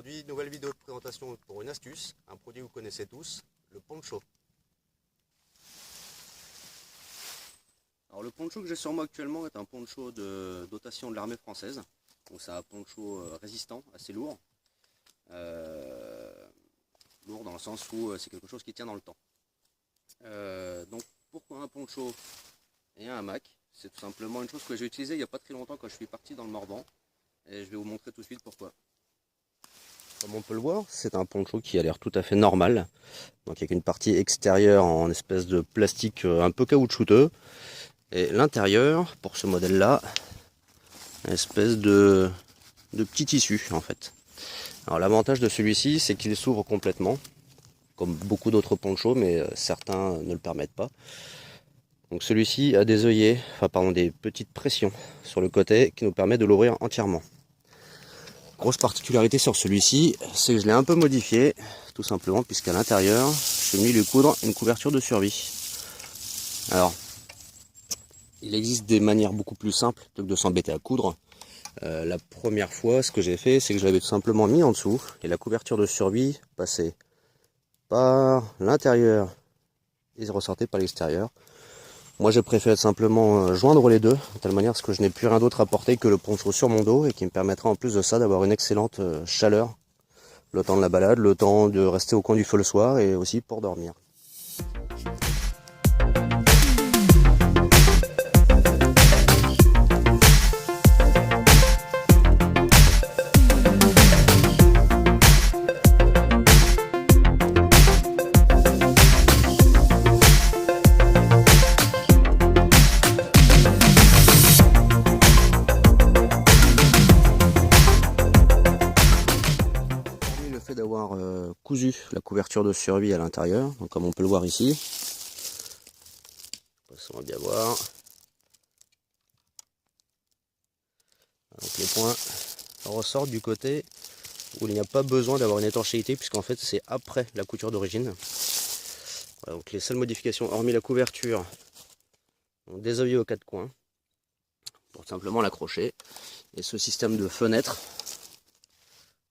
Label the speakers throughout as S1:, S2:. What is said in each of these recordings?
S1: aujourd'hui, nouvelle vidéo de présentation pour une astuce, un produit que vous connaissez tous, le poncho. Alors le poncho que j'ai sur moi actuellement est un poncho de dotation de l'armée française. Donc c'est un poncho résistant, assez lourd. Lourd dans le sens où c'est quelque chose qui tient dans le temps. Donc pourquoi un poncho et un hamac? C'est tout simplement une chose que j'ai utilisée il n'y a pas très longtemps quand je suis parti dans le Morvan. Et je vais vous montrer tout de suite pourquoi. Comme on peut le voir, c'est un poncho qui a l'air tout à fait normal. Donc avec une partie extérieure en espèce de plastique un peu caoutchouteux. Et l'intérieur, pour ce modèle-là, une espèce de petit tissu en fait. Alors l'avantage de celui-ci, c'est qu'il s'ouvre complètement, comme beaucoup d'autres ponchos, mais certains ne le permettent pas. Donc celui-ci a des œillets, des petites pressions sur le côté qui nous permet de l'ouvrir entièrement. Grosse particularité sur celui-ci, c'est que je l'ai un peu modifié, tout simplement, puisqu'à l'intérieur, je suis venu lui coudre une couverture de survie. Alors, il existe des manières beaucoup plus simples que de s'embêter à coudre. La première fois, ce que j'ai fait, c'est que je l'avais tout simplement mis en dessous, et la couverture de survie passait par l'intérieur et ressortait par l'extérieur. Moi, j'ai préféré simplement joindre les deux, de telle manière que je n'ai plus rien d'autre à porter que le poncho sur mon dos, et qui me permettra en plus de ça d'avoir une excellente chaleur, le temps de la balade, le temps de rester au coin du feu le soir, et aussi pour dormir. D'avoir cousu la couverture de survie à l'intérieur, donc comme on peut le voir ici, on va bien voir, donc les points ressortent du côté où il n'y a pas besoin d'avoir une étanchéité, puisqu'en fait c'est après la couture d'origine. Voilà, donc les seules modifications, hormis la couverture, donc des œillets aux quatre coins pour simplement l'accrocher, et ce système de fenêtre,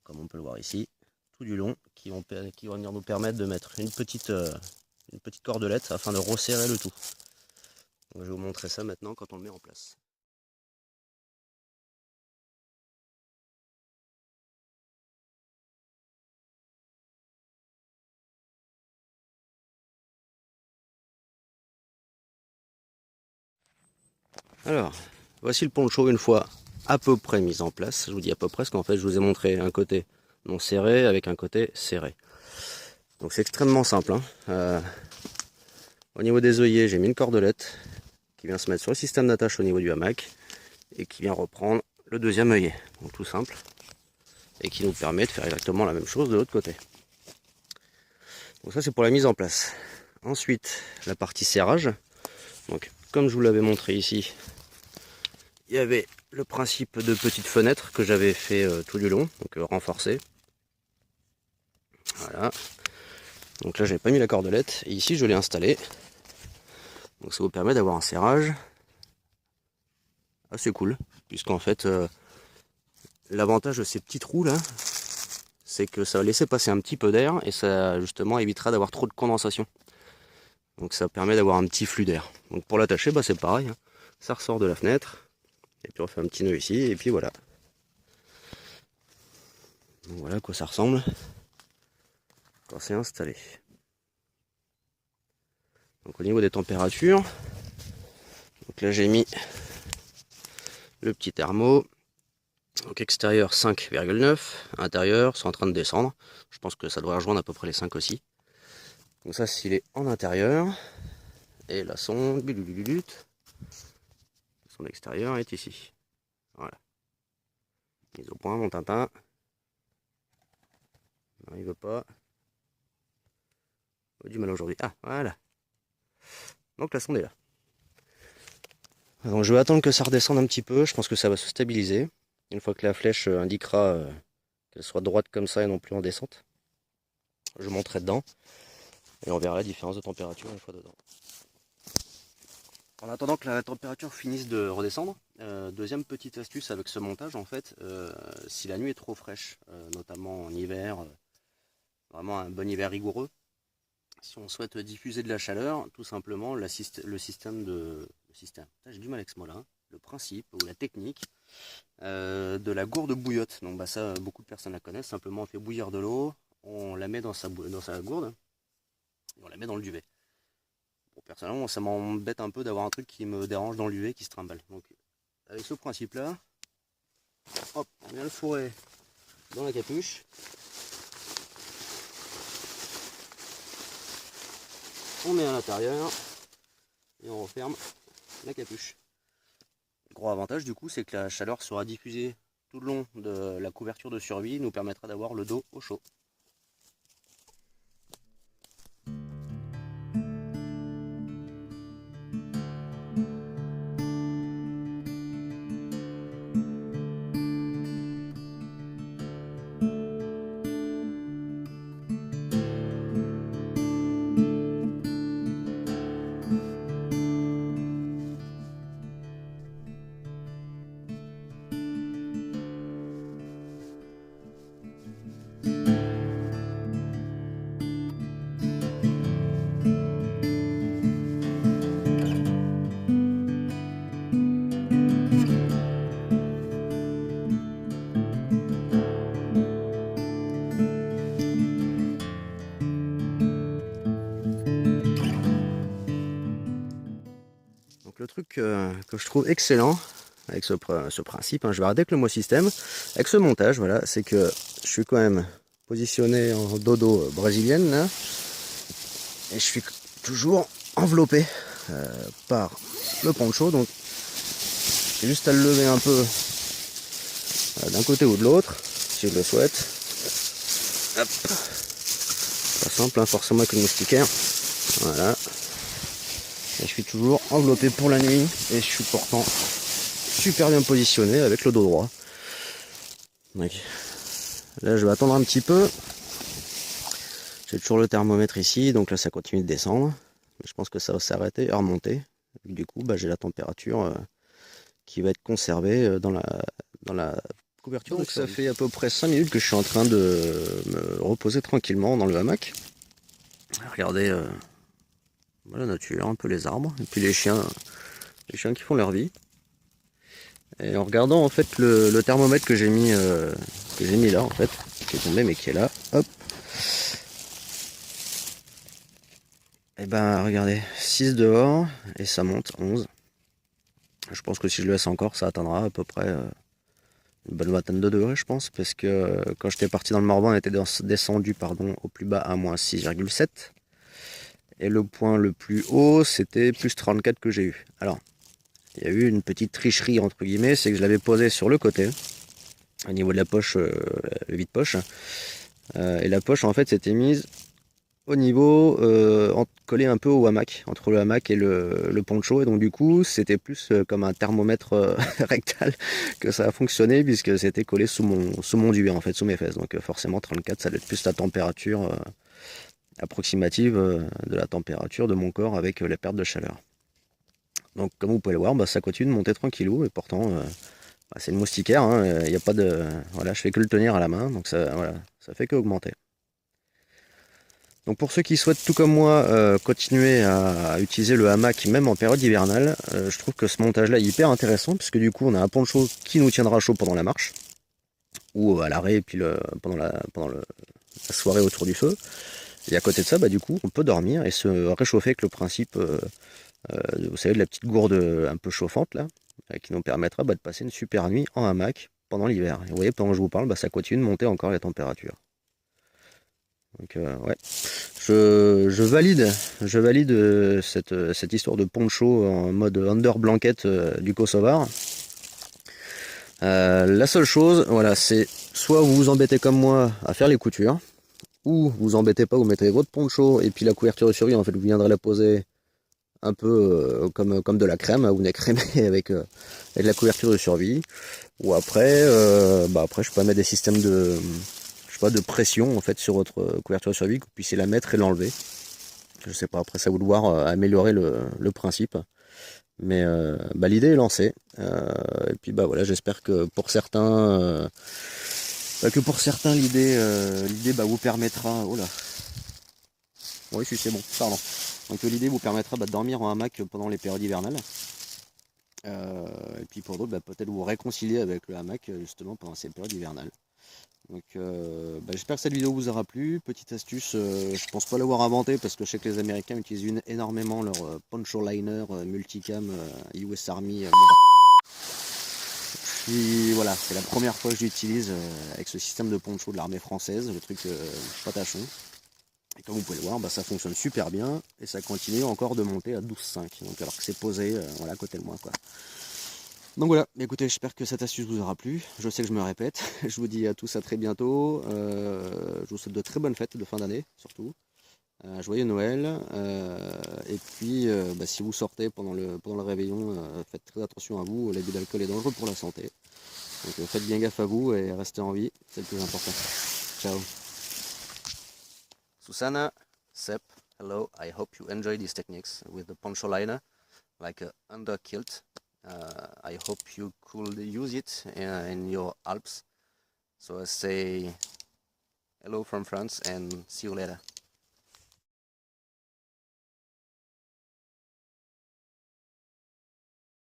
S1: comme on peut le voir ici, tout du long, qui vont venir nous permettre de mettre une petite cordelette afin de resserrer le tout. Donc, je vais vous montrer ça maintenant quand on le met en place. Alors, voici le poncho une fois à peu près mis en place. Je vous dis à peu près parce qu'en fait je vous ai montré un côté non serré avec un côté serré. Donc c'est extrêmement simple. Au niveau des œillets, j'ai mis une cordelette qui vient se mettre sur le système d'attache au niveau du hamac et qui vient reprendre le deuxième œillet. Donc tout simple. Et qui nous permet de faire exactement la même chose de l'autre côté. Donc ça c'est pour la mise en place. Ensuite, la partie serrage. Donc comme je vous l'avais montré ici, il y avait le principe de petite fenêtre que j'avais fait tout du long, donc renforcé. Voilà. Donc là j'avais pas mis la cordelette et ici je l'ai installé. Donc ça vous permet d'avoir un serrage assez cool, puisqu'en fait l'avantage de ces petits trous là, c'est que ça va laisser passer un petit peu d'air et ça justement évitera d'avoir trop de condensation. Donc ça permet d'avoir un petit flux d'air. Donc pour l'attacher, c'est pareil, hein. Ça ressort de la fenêtre. Et puis on fait un petit nœud ici, et puis voilà. Donc voilà à quoi ça ressemble quand c'est installé. Donc au niveau des températures, donc là j'ai mis le petit thermo. Donc extérieur 5,9, intérieur c'est en train de descendre. Je pense que ça devrait rejoindre à peu près les 5 aussi. Donc ça s'il est en intérieur. Et la sonde, son extérieur est ici. Voilà. Mise au point, mon Tintin. Non, il veut pas. Il a du mal aujourd'hui. Ah, voilà. Donc la sonde est là. Donc je vais attendre que ça redescende un petit peu. Je pense que ça va se stabiliser. Une fois que la flèche indiquera qu'elle soit droite comme ça et non plus en descente. Je monterai dedans. Et on verra la différence de température une fois dedans. En attendant que la température finisse de redescendre, deuxième petite astuce avec ce montage, en fait, si la nuit est trop fraîche, notamment en hiver, vraiment un bon hiver rigoureux, si on souhaite diffuser de la chaleur, tout simplement le système, j'ai du mal avec ce mot-là, hein, le principe ou la technique de la gourde bouillotte. Donc ça, beaucoup de personnes la connaissent. Simplement on fait bouillir de l'eau, on la met dans sa gourde et on la met dans le duvet. Bon, personnellement, ça m'embête un peu d'avoir un truc qui me dérange dans le duvet qui se trimballe. Donc avec ce principe-là, hop, on vient le fourrer dans la capuche. On met à l'intérieur et on referme la capuche. Le gros avantage du coup, c'est que la chaleur sera diffusée tout le long de la couverture de survie, nous permettra d'avoir le dos au chaud. Le truc que je trouve excellent avec ce principe, hein, je vais arrêter avec le mot système, avec ce montage, voilà, c'est que je suis quand même positionné en dodo brésilienne là, et je suis toujours enveloppé par le poncho, donc j'ai juste à le lever un peu d'un côté ou de l'autre si je le souhaite. Hop. Pas simple, hein, forcément avec le moustiquaire. Voilà. Et je suis toujours enveloppé pour la nuit et je suis pourtant super bien positionné avec le dos droit. Donc, là je vais attendre un petit peu. J'ai toujours le thermomètre ici, donc là ça continue de descendre. Je pense que ça va s'arrêter et remonter. Du coup j'ai la température qui va être conservée dans la couverture. Donc ça fait à peu près 5 minutes que je suis en train de me reposer tranquillement dans le hamac. Regardez la nature, un peu les arbres, et puis les chiens qui font leur vie. Et en regardant en fait le thermomètre que j'ai mis là en fait, qui est tombé mais qui est là, hop. Et regardez, 6 dehors et ça monte 11. Je pense que si je le laisse encore, ça atteindra à peu près une bonne vingtaine de degrés, je pense, parce que quand j'étais parti dans le Morvan, on était descendu au plus bas à moins 6,7. Et le point le plus haut, c'était plus 34 que j'ai eu. Alors, il y a eu une petite tricherie, entre guillemets, c'est que je l'avais posé sur le côté, au niveau de la poche, le vide-poche. Et la poche, en fait, s'était mise au niveau, collée un peu au hamac, entre le hamac et le poncho. Et donc, du coup, c'était plus comme un thermomètre rectal que ça a fonctionné, puisque c'était collé sous mon duvet, en fait, sous mes fesses. Donc, forcément, 34, ça doit être plus la température approximative de la température de mon corps avec la perte de chaleur. Donc comme vous pouvez le voir, ça continue de monter tranquillou et pourtant c'est une moustiquaire, hein, y a pas de, voilà, je fais que le tenir à la main, donc ça fait que augmenter. Donc pour ceux qui souhaitent tout comme moi continuer à utiliser le hamac même en période hivernale, je trouve que ce montage là est hyper intéressant puisque du coup on a un poncho qui nous tiendra chaud pendant la marche ou à l'arrêt et puis pendant la soirée autour du feu. Et à côté de ça, du coup, on peut dormir et se réchauffer avec le principe, vous savez, de la petite gourde un peu chauffante, là, qui nous permettra de passer une super nuit en hamac pendant l'hiver. Et vous voyez, pendant que je vous parle, ça continue de monter encore la température. Donc, ouais, je valide cette histoire de poncho en mode under blanket du Kosovar. La seule chose, voilà, c'est soit vous vous embêtez comme moi à faire les coutures, ou vous embêtez pas, vous mettez votre poncho et puis la couverture de survie, en fait, vous viendrez la poser un peu comme de la crème, vous n'écrémez avec la couverture de survie. Ou après, après je peux mettre des systèmes de pression en fait sur votre couverture de survie, que vous puissiez la mettre et l'enlever. Je sais pas, après ça vous de voir améliorer le principe. Mais bah, l'idée est lancée. Et puis bah voilà, j'espère que pour certains, l'idée bah, vous permettra. Oh là, oui, si c'est bon, pardon. Donc l'idée vous permettra bah, de dormir en hamac pendant les périodes hivernales. Et puis pour d'autres, bah, peut-être vous réconcilier avec le hamac justement pendant ces périodes hivernales. Donc bah, j'espère que cette vidéo vous aura plu. Petite astuce, je pense pas l'avoir inventé parce que je sais que les Américains utilisent énormément leur poncho liner multicam US Army. Puis voilà, c'est la première fois que j'utilise avec ce système de poncho de l'armée française, le truc patachon. Et comme vous pouvez le voir, bah, ça fonctionne super bien et ça continue encore de monter à 12,5. Donc alors que c'est posé voilà, à côté de moi quoi. Donc voilà, écoutez, j'espère que cette astuce vous aura plu. Je sais que je me répète. Je vous dis à tous à très bientôt. Je vous souhaite de très bonnes fêtes de fin d'année surtout. Joyeux Noël. Et puis bah, si vous sortez pendant le réveillon, faites très attention à vous. L'abus d'alcool est dangereux pour la santé. Donc faites bien gaffe à vous et restez en vie, c'est le plus important. Ciao. Susanna, Sepp, hello. I hope you enjoy these techniques with the poncho liner, like a under kilt. I hope you could use it in your Alps. So I say hello from France and see you later.